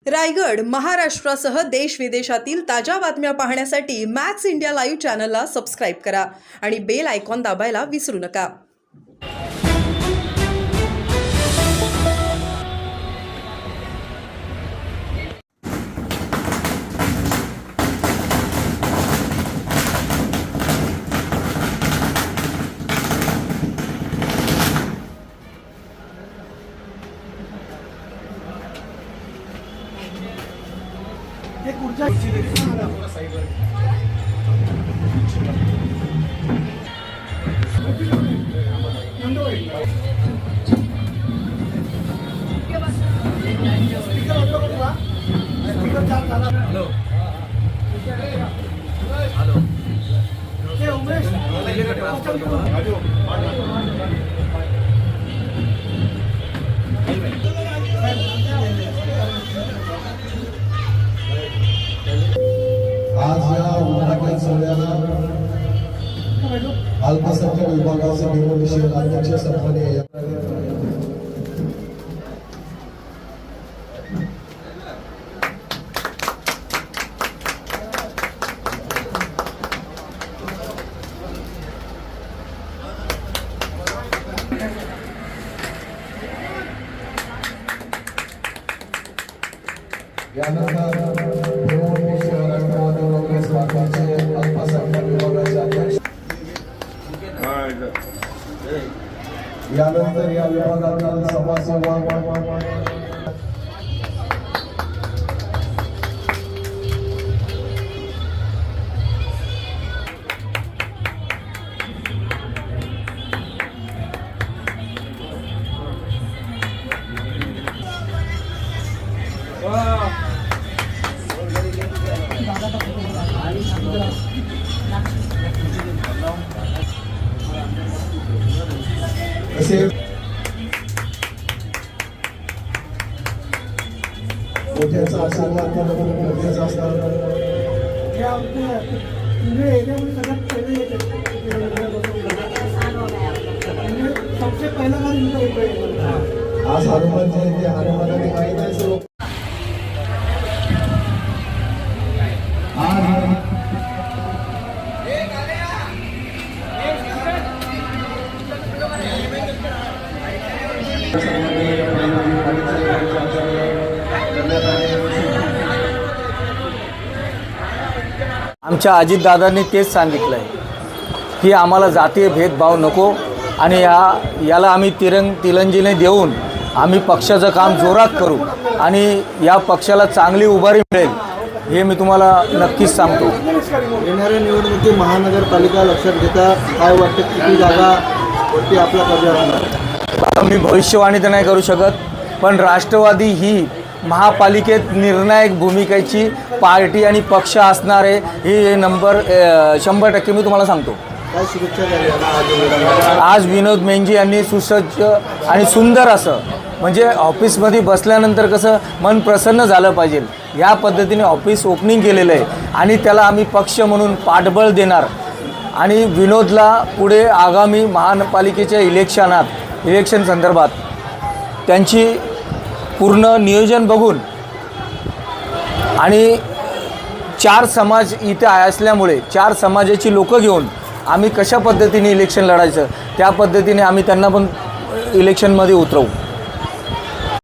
रायगड, महाराष्ट्रासह देश विदेशातील ताज्या बातम्या पाहण्यासाठी मॅक्स इंडिया लाईव्ह चॅनलला सबस्क्राईब करा आणि बेल आयकॉन दाबायला विसरू नका. आज या उन्हाळ्याच्या सोहळ्याला अल्पसंख्याक विभागाचे निवडणुकीचे अध्यक्ष सन्माननीय यानंतर या विभागातील समाजसेवक मोठ्याचा आशीर्वाद मोठ्याचा असतात. आज हनुमान जयंती, हनुमानाने माहीत आहे सर्व. आमच्या अजितदादांनी तेच सांगितलं आहे की आम्हाला जातीय भेदभाव नको आणि याला आम्ही तिरंजीने देऊन आम्ही पक्षाचं काम जोरात करू आणि या पक्षाला चांगली उभारी मिळेल हे मी तुम्हाला नक्कीच सांगतो. येणाऱ्या निवडणुकीत महानगरपालिका लक्षात घेता काय वाटतं, किती जागावरती आपला कब्जा राहणार? मी भविष्यवाणी तर नाही करू शकत, पण राष्ट्रवादी ही महापालिकेत निर्णायक भूमिकेची पार्टी आणि पक्ष असणार आहे ही नंबर 100% मी तुम्हाला सांगतो. काय शुभेच्छा द्यावी? आज विनोद मेंजी यांनी सुसज्ज आणि सुंदर असं म्हणजे ऑफिसमध्ये बसल्यानंतर कसं मन प्रसन्न झालं पाहिजे या पद्धतीने ऑफिस ओपनिंग केलेलं आहे आणि त्याला आम्ही पक्ष म्हणून पाठबळ देणार आणि विनोदला पुढे आगामी महानगरपालिकेच्या इलेक्शन संदर्भात त्यांची पूर्ण नियोजन बघून आणि 4 समाज इथे असल्यामुळे 4 समाजाची लोकं घेऊन आम्ही कशा पद्धतीने इलेक्शन लढायचं त्या पद्धतीने आम्ही त्यांना पण इलेक्शनमध्ये उतरवू.